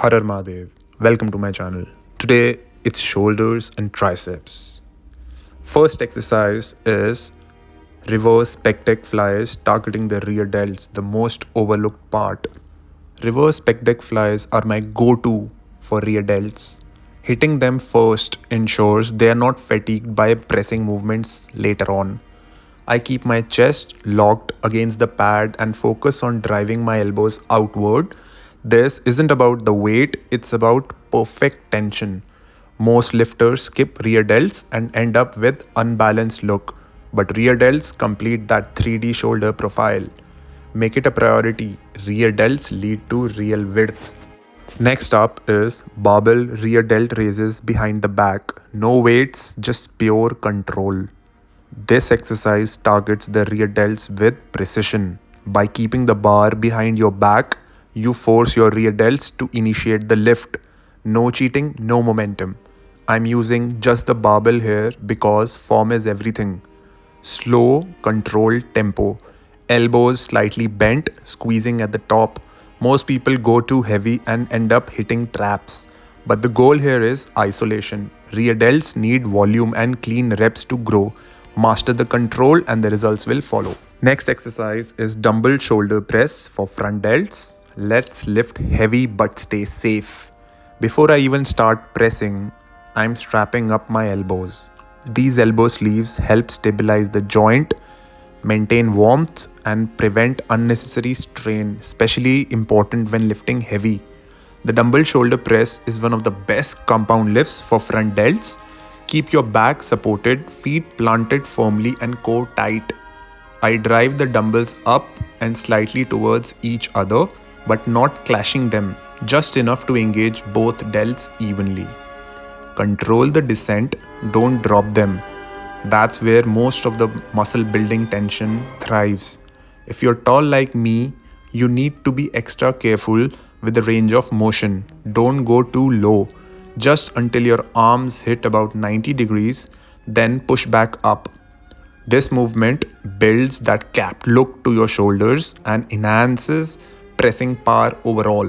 Harar Mahadev, welcome to my channel. Today it's shoulders and triceps. First exercise is reverse pec flies targeting the rear delts, the most overlooked part. Reverse pec flies are my go-to for rear delts. Hitting them first ensures they are not fatigued by pressing movements later on. I keep my chest locked against the pad and focus on driving my elbows outward. This isn't about the weight, it's about perfect tension. Most lifters skip rear delts and end up with unbalanced look, but rear delts complete that 3D shoulder profile. Make it a priority. Rear delts lead to real width. Next up is barbell rear delt raises behind the back. No weights, just pure control. This exercise targets the rear delts with precision. By keeping the bar behind your back, you force your rear delts to initiate the lift. No cheating, no momentum. I'm using just the barbell here because form is everything. Slow, controlled tempo. Elbows slightly bent, squeezing at the top. Most people go too heavy and end up hitting traps. But the goal here is isolation. Rear delts need volume and clean reps to grow. Master the control and the results will follow. Next exercise is dumbbell shoulder press for front delts. Let's lift heavy but stay safe. Before I even start pressing, I'm strapping up my elbows. These elbow sleeves help stabilize the joint, maintain warmth, and prevent unnecessary strain, especially important when lifting heavy. The dumbbell shoulder press is one of the best compound lifts for front delts. Keep your back supported, feet planted firmly, and core tight. I drive the dumbbells up and slightly towards each other, but not clashing them, just enough to engage both delts evenly. Control the descent, don't drop them. That's where most of the muscle building tension thrives. If you're tall like me, you need to be extra careful with the range of motion. Don't go too low, just until your arms hit about 90 degrees, then push back up. This movement builds that capped look to your shoulders and enhances pressing power overall.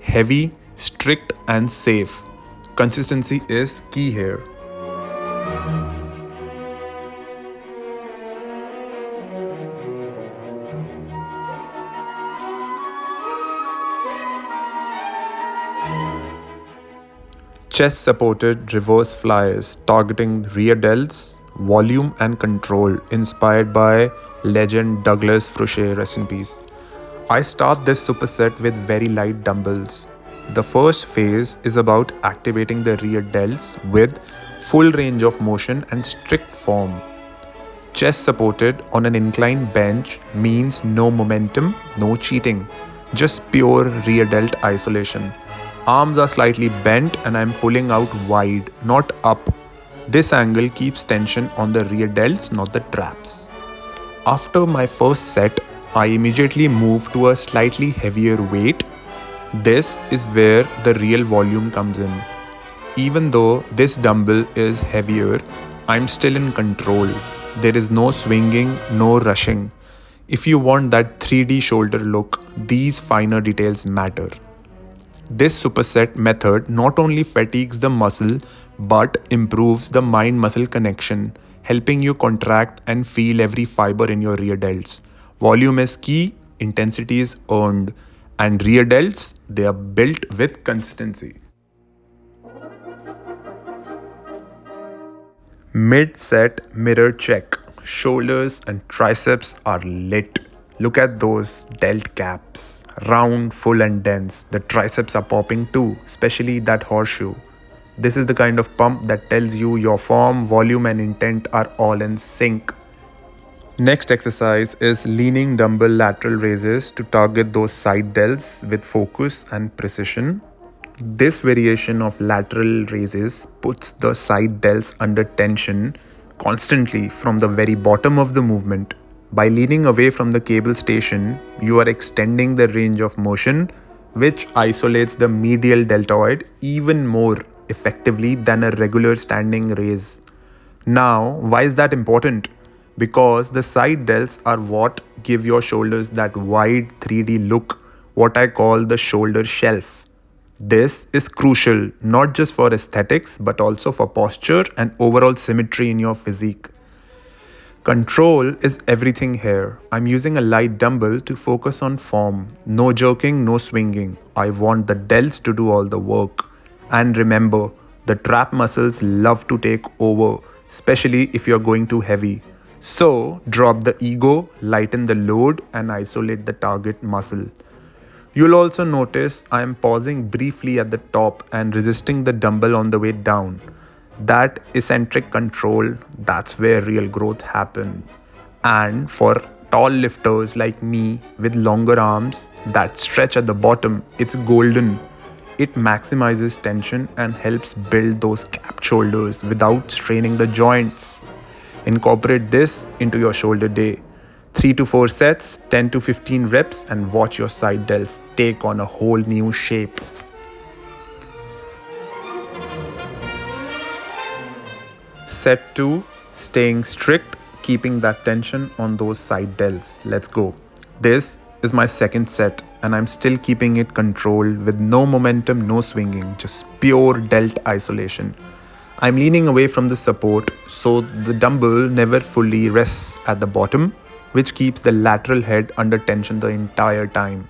Heavy, strict, and safe. Consistency is key here. Chest supported reverse flyers targeting rear delts, volume and control, inspired by legend Douglas Frouchet, rest in peace. I start this superset with very light dumbbells. The first phase is about activating the rear delts with full range of motion and strict form. Chest supported on an inclined bench means no momentum, no cheating, just pure rear delt isolation. Arms are slightly bent and I'm pulling out wide, not up. This angle keeps tension on the rear delts, not the traps. After my first set, I immediately move to a slightly heavier weight. This is where the real volume comes in. Even though this dumbbell is heavier, I'm still in control. There is no swinging, no rushing. If you want that 3D shoulder look, these finer details matter. This superset method not only fatigues the muscle but improves the mind-muscle connection, helping you contract and feel every fiber in your rear delts. Volume is key, intensity is earned, and rear delts, they are built with consistency. Mid-set mirror check. Shoulders and triceps are lit. Look at those delt caps. Round, full and dense. The triceps are popping too, especially that horseshoe. This is the kind of pump that tells you your form, volume and intent are all in sync. Next exercise is leaning dumbbell lateral raises to target those side delts with focus and precision. This variation of lateral raises puts the side delts under tension constantly from the very bottom of the movement. By leaning away from the cable station, you are extending the range of motion, which isolates the medial deltoid even more effectively than a regular standing raise. Now, why is that important? Because the side delts are what give your shoulders that wide 3D look, what I call the shoulder shelf. This is crucial not just for aesthetics but also for posture and overall symmetry in your physique. Control is everything here. I'm using a light dumbbell to focus on form. No jerking, no swinging. I want the delts to do all the work. And remember, the trap muscles love to take over, especially if you're going too heavy. So, drop the ego, lighten the load, and isolate the target muscle. You'll also notice I am pausing briefly at the top and resisting the dumbbell on the way down. That eccentric control, that's where real growth happens. And for tall lifters like me with longer arms, that stretch at the bottom, it's golden. It maximizes tension and helps build those capped shoulders without straining the joints. Incorporate this into your shoulder day. 3 to 4 sets, 10 to 15 reps, and watch your side delts take on a whole new shape. Set 2, staying strict, keeping that tension on those side delts. Let's go. This is my second set, and I'm still keeping it controlled with no momentum, no swinging, just pure delt isolation. I'm leaning away from the support so the dumbbell never fully rests at the bottom, which keeps the lateral head under tension the entire time.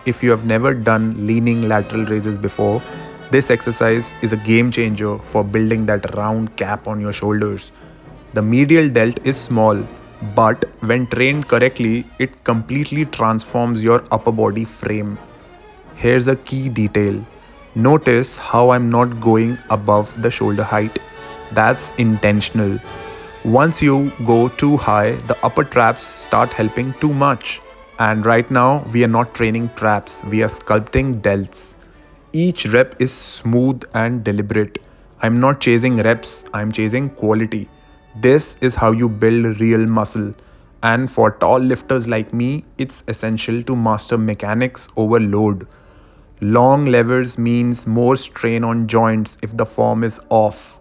If you have never done leaning lateral raises before, this exercise is a game changer for building that round cap on your shoulders. The medial delt is small, but when trained correctly, it completely transforms your upper body frame. Here's a key detail. Notice how I'm not going above the shoulder height. That's intentional. Once you go too high, the upper traps start helping too much. And right now, we are not training traps, we are sculpting delts. Each rep is smooth and deliberate. I'm not chasing reps, I'm chasing quality. This is how you build real muscle. And for tall lifters like me, it's essential to master mechanics over load. Long levers means more strain on joints if the form is off.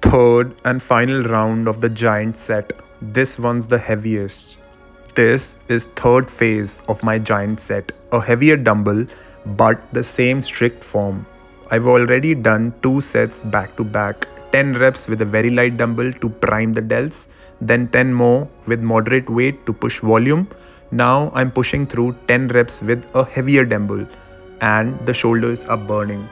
Third and final round of the giant set. This one's the heaviest. This is third phase of my giant set. A heavier dumbbell, but the same strict form. I've already done 2 sets back to back. 10 reps with a very light dumbbell to prime the delts, then 10 more with moderate weight to push volume. Now I'm pushing through 10 reps with a heavier dumbbell and the shoulders are burning.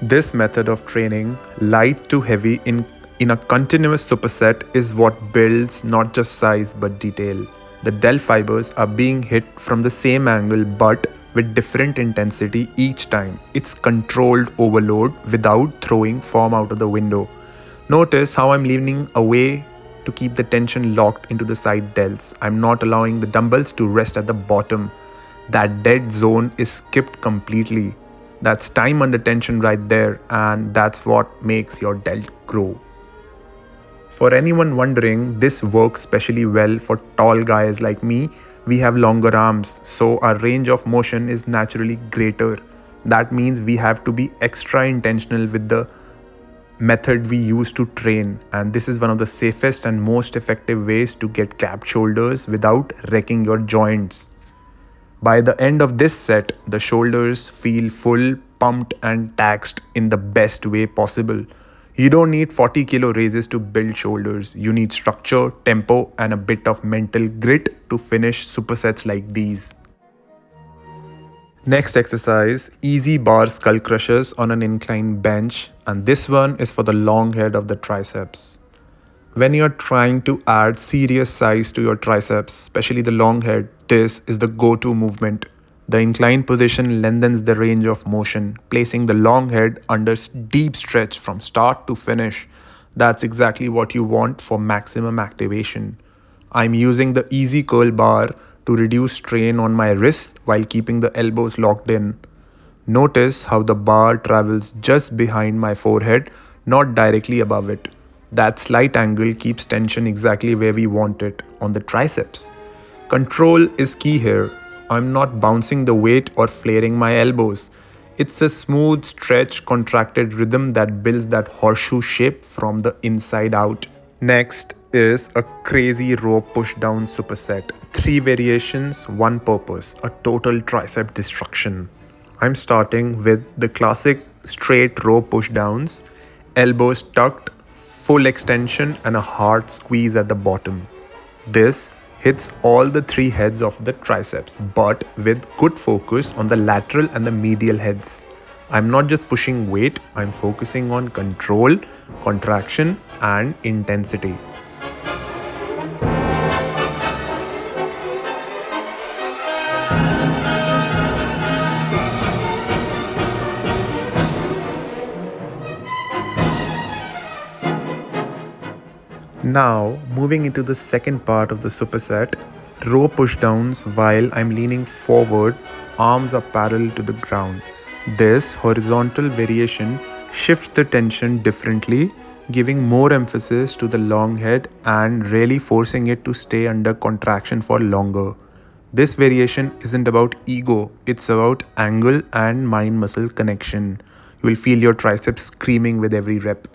This method of training, light to heavy in a continuous superset, is what builds not just size but detail. The delt fibers are being hit from the same angle but with different intensity each time. It's controlled overload without throwing form out of the window. Notice how I'm leaning away to keep the tension locked into the side delts. I'm not allowing the dumbbells to rest at the bottom. That dead zone is skipped completely. That's time under tension right there, and that's what makes your delt grow. For anyone wondering, this works especially well for tall guys like me. We have longer arms, so our range of motion is naturally greater. That means we have to be extra intentional with the method we use to train, and this is one of the safest and most effective ways to get capped shoulders without wrecking your joints. By the end of this set, the shoulders feel full, pumped and taxed in the best way possible. You don't need 40 kilo raises to build shoulders. You need structure, tempo and a bit of mental grit to finish supersets like these. Next exercise, easy bar skull crushers on an inclined bench, and this one is for the long head of the triceps. When you're trying to add serious size to your triceps, especially the long head, this is the go-to movement. The inclined position lengthens the range of motion, placing the long head under deep stretch from start to finish. That's exactly what you want for maximum activation. I'm using the easy curl bar to reduce strain on my wrist while keeping the elbows locked in. Notice how the bar travels just behind my forehead, not directly above it. That slight angle keeps tension exactly where we want it, on the triceps. Control is key here. I'm not bouncing the weight or flaring my elbows. It's a smooth stretch, contracted rhythm that builds that horseshoe shape from the inside out. Next is a crazy rope push down superset. 3 variations, 1 purpose, a total tricep destruction. I'm starting with the classic straight row push downs, elbows tucked, full extension, and a hard squeeze at the bottom. This hits all the three heads of the triceps, but with good focus on the lateral and the medial heads. I'm not just pushing weight, I'm focusing on control, contraction, and intensity. Now, moving into the second part of the superset, row pushdowns while I'm leaning forward, arms are parallel to the ground. This horizontal variation shifts the tension differently, giving more emphasis to the long head and really forcing it to stay under contraction for longer. This variation isn't about ego, it's about angle and mind muscle connection. You will feel your triceps screaming with every rep.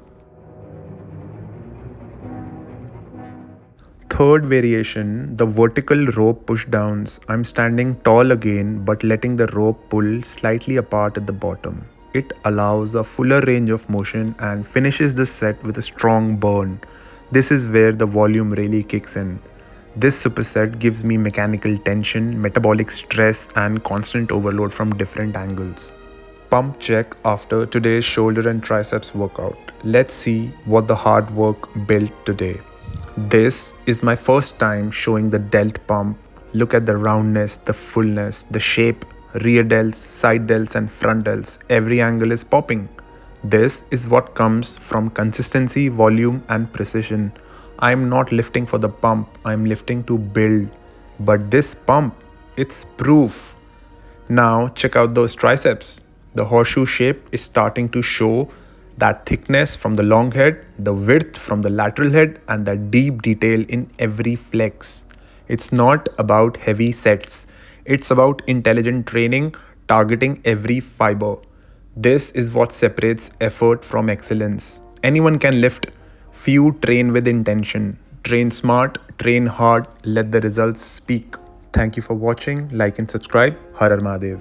Third variation, the vertical rope pushdowns. I'm standing tall again but letting the rope pull slightly apart at the bottom. It allows a fuller range of motion and finishes the set with a strong burn. This is where the volume really kicks in. This superset gives me mechanical tension, metabolic stress, and constant overload from different angles. Pump check after today's shoulder and triceps workout. Let's see what the hard work built today. This is my first time showing the delt pump. Look at the roundness, the fullness, the shape, rear delts, side delts and front delts. Every angle is popping. This is what comes from consistency, volume and precision. I'm not lifting for the pump, I'm lifting to build. But this pump, it's proof. Now check out those triceps. The horseshoe shape is starting to show that thickness from the long head, the width from the lateral head, and the deep detail in every flex. It's not about heavy sets, it's about intelligent training, targeting every fiber. This is what separates effort from excellence. Anyone can lift, few train with intention. Train smart, train hard, let the results speak. Thank you for watching, like and subscribe. Har Har Mahadev.